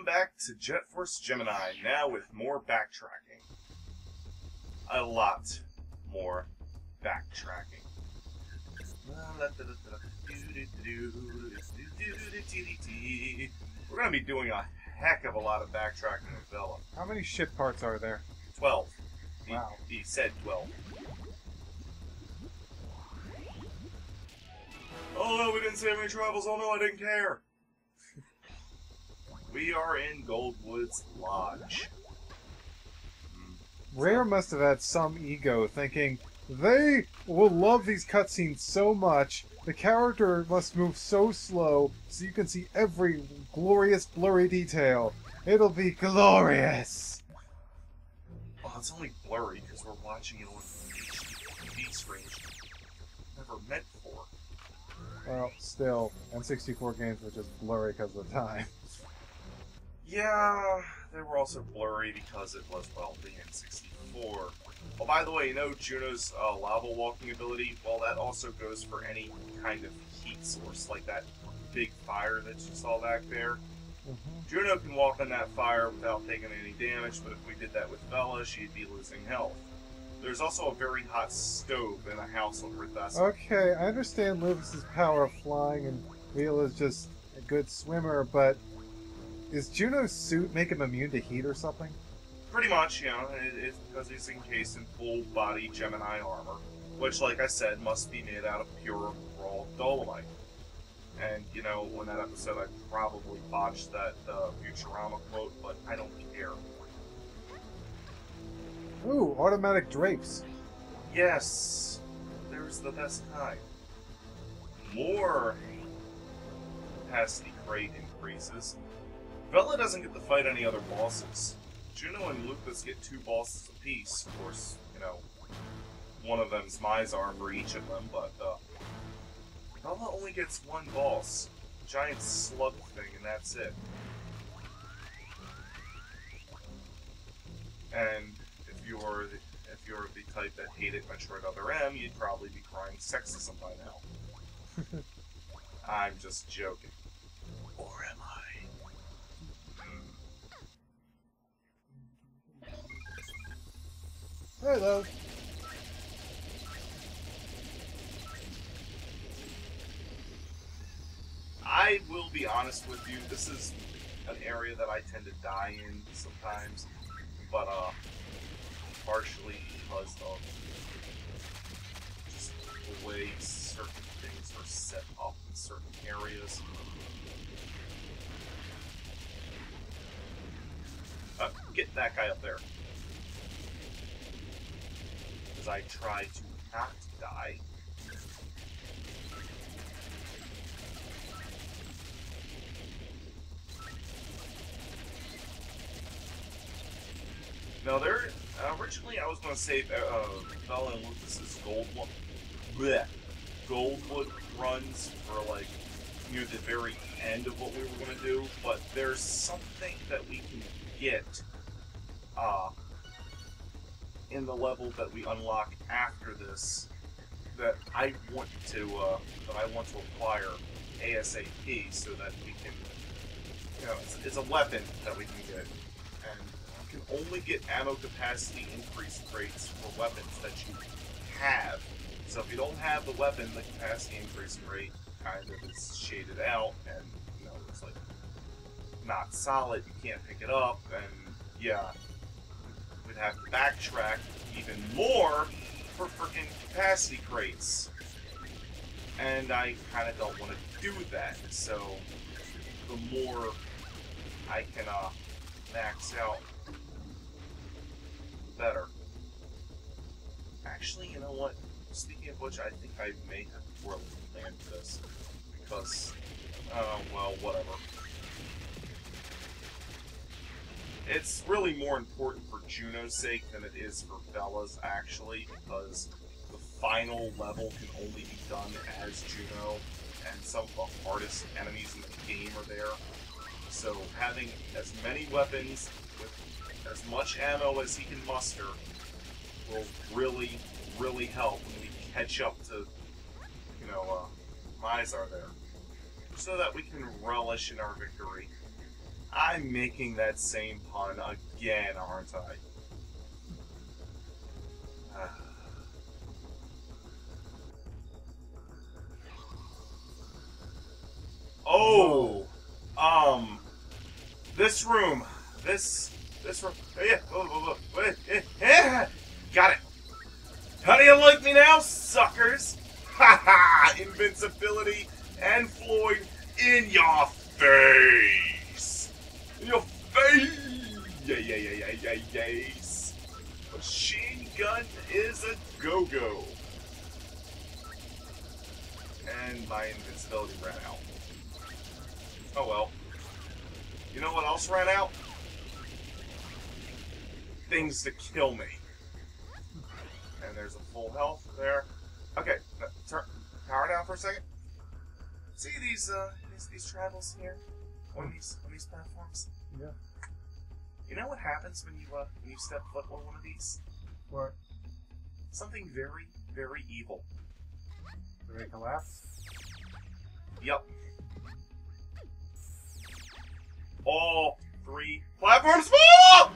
Welcome back to Jet Force Gemini, now with more backtracking. A lot more backtracking. We're going to be doing a heck of a lot of backtracking with Bella. How many ship parts are there? 12. Wow. He said 12. Oh no, we didn't save any travels. Oh no, I didn't care. We are in Goldwood's Lodge. Rare must have had some ego, thinking, they will love these cutscenes so much, the character must move so slow so you can see every glorious blurry detail. It'll be glorious! Oh, it's only blurry because we're watching it on HD screen. Never meant for. Well, still, N64 games were just blurry because of the time. Yeah, they were also blurry because it was, well, the N64. Oh, by the way, you know Juno's lava walking ability? Well, that also goes for any kind of heat source, like that big fire that you saw back there. Juno can walk on that fire without taking any damage, but if we did that with Bella, she'd be losing health. There's also a very hot stove in a house on her vessel. Okay, I understand Lucas's power of flying and Vila's just a good swimmer, but is Juno's suit make him immune to heat or something? Pretty much, you know, it's because he's encased in full-body Gemini armor, which, like I said, must be made out of pure, raw dolomite. And, you know, in that episode I probably botched that Futurama quote, but I don't care. Ooh, automatic drapes. Yes, there's the best kind. More capacity crate increases. Vela doesn't get to fight any other bosses. Juno and Lucas get 2 bosses apiece. Of course, you know, one of them's Mizar for each of them, but Vela only gets 1 boss. A giant slug thing, and that's it. And if you're the type that hated Metroid Other M, you'd probably be crying sexism by now. I'm just joking. Or am I? Hello. I will be honest with you, this is an area that I tend to die in sometimes, but partially because of just the way certain things are set up in certain areas. Get that guy up there. As I try to not die. Now, originally I was going to save Bella and Lucas's Goldwood runs for, like, near the very end of what we were going to do, but there's something that we can get in the level that we unlock after this that I want to acquire ASAP so that we can, you know, it's a weapon that we can get, and you can only get ammo capacity increase rates for weapons that you have. So if you don't have the weapon, the capacity increase rate kind of is shaded out, and you know, it's like not solid. You can't pick it up, and yeah. We'd have to backtrack even more for freaking capacity crates. And I kind of don't want to do that, so the more I can max out, the better. Actually, you know what? Speaking of which, I think I may have poorly planned this, because, well, whatever. It's really more important for Juno's sake than it is for Bella's, actually, because the final level can only be done as Juno, and some of the hardest enemies in the game are there. So having as many weapons with as much ammo as he can muster will really, really help when we catch up to, you know, Mizar there. So that we can relish in our victory. I'm making that same pun again, aren't I? Oh, this room, this room, yeah, got it. How do you like me now, suckers? Ha ha! Invincibility and Floyd in your face, in your face. Yes. Machine gun is a go-go. And my invincibility ran out. Oh well. You know what else ran out? Things to kill me. And there's a full health there. Okay, turn power down for a second. See these travels here on these platforms? Yeah. You know what happens when you step foot on one of these? What? Something very, very evil. Do they collapse? Yep. All 3 platforms fall!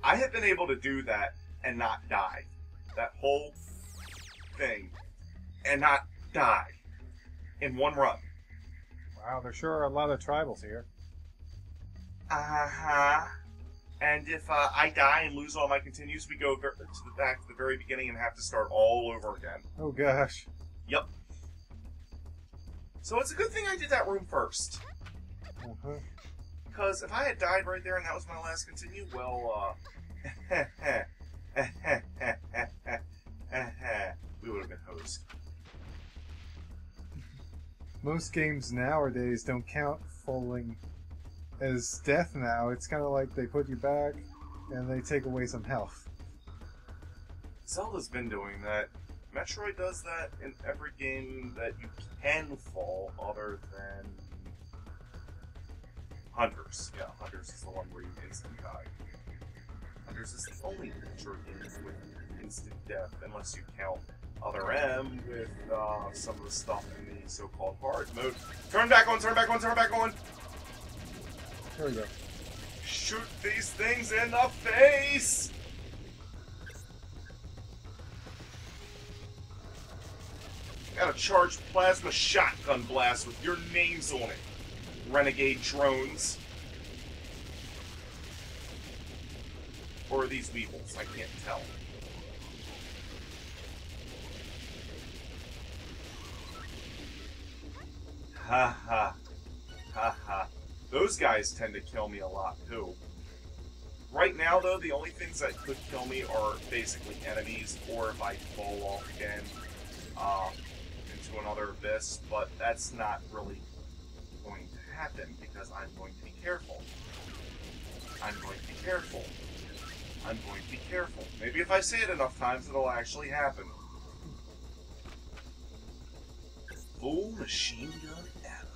I have been able to do that and not die. That whole thing and not die in one run. Wow, there sure are a lot of tribals here. And if I die and lose all my continues, we go back to the very beginning and have to start all over again. Oh gosh. Yep. So it's a good thing I did that room first. Because if I had died right there and that was my last continue, well, we would have been hosed. Most games nowadays don't count falling as death now. It's kind of like they put you back and they take away some health. Zelda's been doing that. Metroid does that in every game that you can fall other than Hunters. Yeah, Hunters is the one where you instant die. Hunters is the only Metroid game with instant death, unless you count Other M with some of the stuff in the so-called hard mode. Turn back on, turn back on, turn back on! There we go. Shoot these things in the face! Got a charged plasma shotgun blast with your names on it. Renegade drones. Or are these weevils? I can't tell. Ha ha. Ha ha. Those guys tend to kill me a lot too. Right now though, the only things that could kill me are basically enemies, or if I fall off again into another abyss, but that's not really going to happen because I'm going to be careful. I'm going to be careful. I'm going to be careful. Maybe if I say it enough times, it'll actually happen. Full machine gun ammo.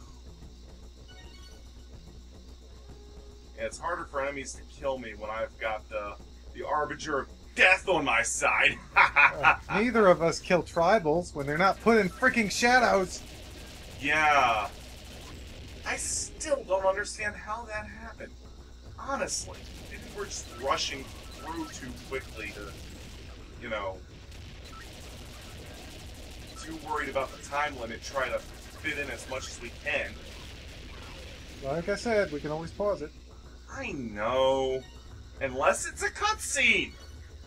Yeah, it's harder for enemies to kill me when I've got the Arbinger of Death on my side. Neither of us kill tribals when they're not put in freaking shadows. Yeah. I still don't understand how that happened. Honestly. Maybe we're just rushing through too quickly to, you know, too worried about the time limit, try to fit in as much as we can. Like I said, we can always pause it. I know. Unless it's a cutscene.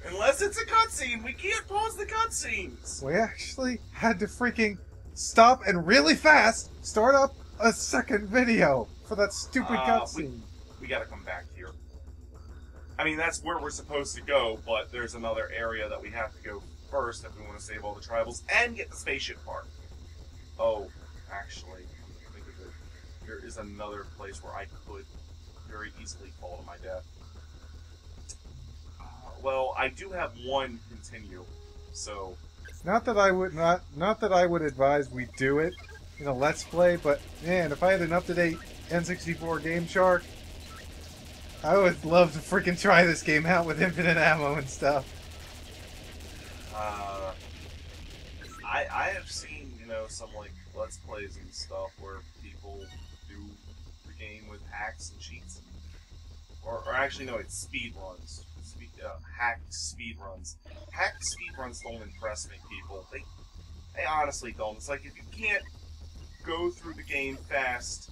Unless it's a cutscene, we can't pause the cutscenes. We actually had to freaking stop and really fast start up a second video for that stupid cutscene. We gotta come back here. I mean, that's where we're supposed to go, but there's another area that we have to go first if we want to save all the tribals and get the spaceship part. Oh, actually, think of it. There is another place where I could very easily fall to my death. Well, I do have one continue, so Not that I would advise we do it in a Let's Play, but man, if I had an up-to-date N64 Game Shark, I would love to freaking try this game out with infinite ammo and stuff. I have seen, you know, some like Let's Plays and stuff where people do the game with hacks and cheats. Or actually, no, it's speed runs. Hacked speed runs. Hacked speed runs don't impress me, people. They honestly don't. It's like if you can't go through the game fast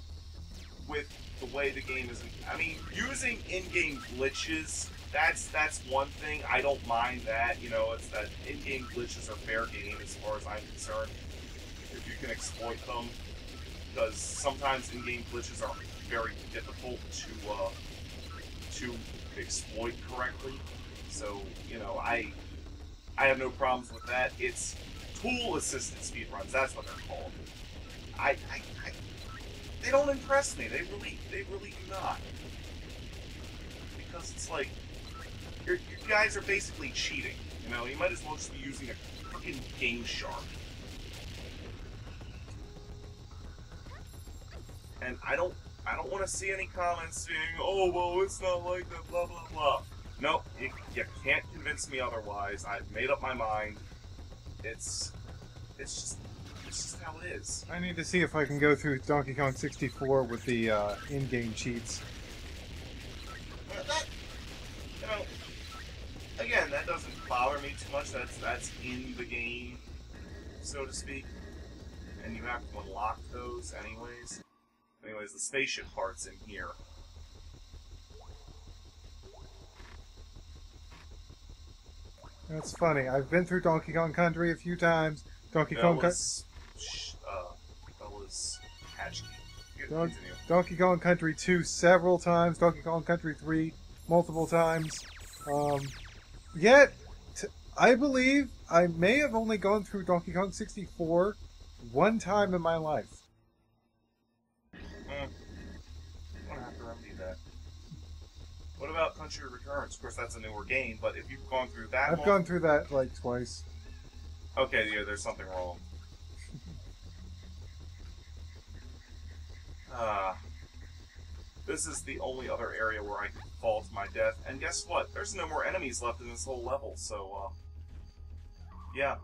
with the way the game is. I mean, using in-game glitches, that's one thing. I don't mind that. You know, it's that in-game glitches are fair game as far as I'm concerned. If you can exploit them, because sometimes in-game glitches are very difficult to exploit correctly. So, you know, I have no problems with that. It's tool-assisted speedruns. That's what they're called. They don't impress me. They really do not. Because it's like you guys are basically cheating. You know, you might as well just be using a freaking Game Shark. And I don't want to see any comments saying, "Oh, well, it's not like that." Blah blah blah. No, you can't convince me otherwise. I've made up my mind. It's just how it is. I need to see if I can go through Donkey Kong 64 with the in-game cheats. That, you know, again, that doesn't bother me too much. That's in the game, so to speak, and you have to unlock those anyways. Anyways, the spaceship part's in here. That's funny. I've been through Donkey Kong Country a few times. Donkey Kong Country 2 several times. Donkey Kong Country 3 multiple times. Yet, I believe I may have only gone through Donkey Kong 64 one time in my life. I'm gonna have to remedy that. What about Country Returns? Of course, that's a newer game, but if you've gone through that I've gone through that like twice. Okay, yeah, there's something wrong. This is the only other area where I can fall to my death. And guess what? There's no more enemies left in this whole level, so, yeah.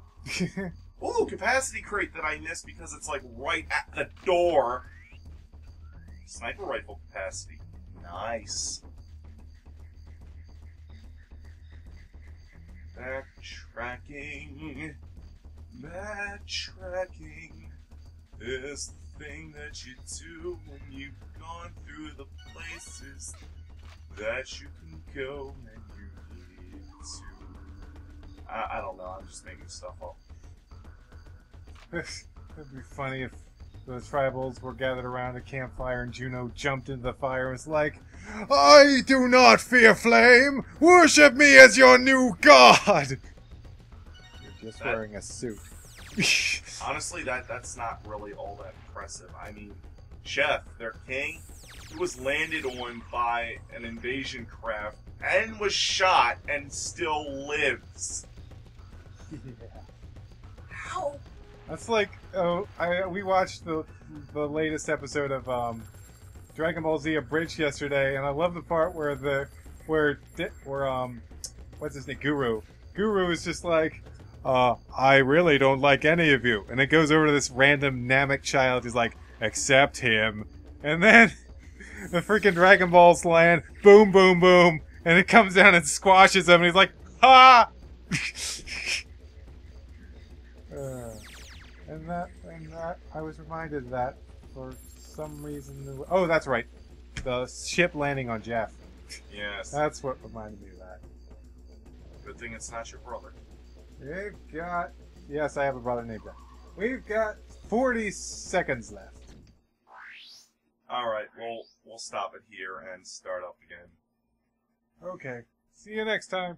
Ooh, capacity crate that I missed because it's, like, right at the door. Sniper rifle capacity. Nice. Backtracking. Backtracking is the thing that you do when you've gone through the places that you can go when you need to. I don't know, I'm just making stuff up. It'd be funny if the tribals were gathered around a campfire and Juno jumped into the fire and was like, "I do not fear flame! Worship me as your new god!" You're just wearing a suit. Honestly, that's not really all that impressive. I mean, Chef, their king, he was landed on by an invasion craft and was shot and still lives. Yeah. How? That's like, we watched the latest episode of Dragon Ball Z Abridged yesterday, and I love the part where what's his name, Guru is just like, I really don't like any of you, and it goes over to this random Namek child. He's like, except him, and then the freaking Dragon Balls land, boom, boom, boom, and it comes down and squashes him, and he's like, ha! And that, I was reminded of that for some reason. Oh, that's right. The ship landing on Jeff. Yes. That's what reminded me of that. Good thing it's not your brother. We've got... Yes, I have a brother named Jeff. We've got 40 seconds left. Alright, we'll stop it here and start up again. Okay. See you next time.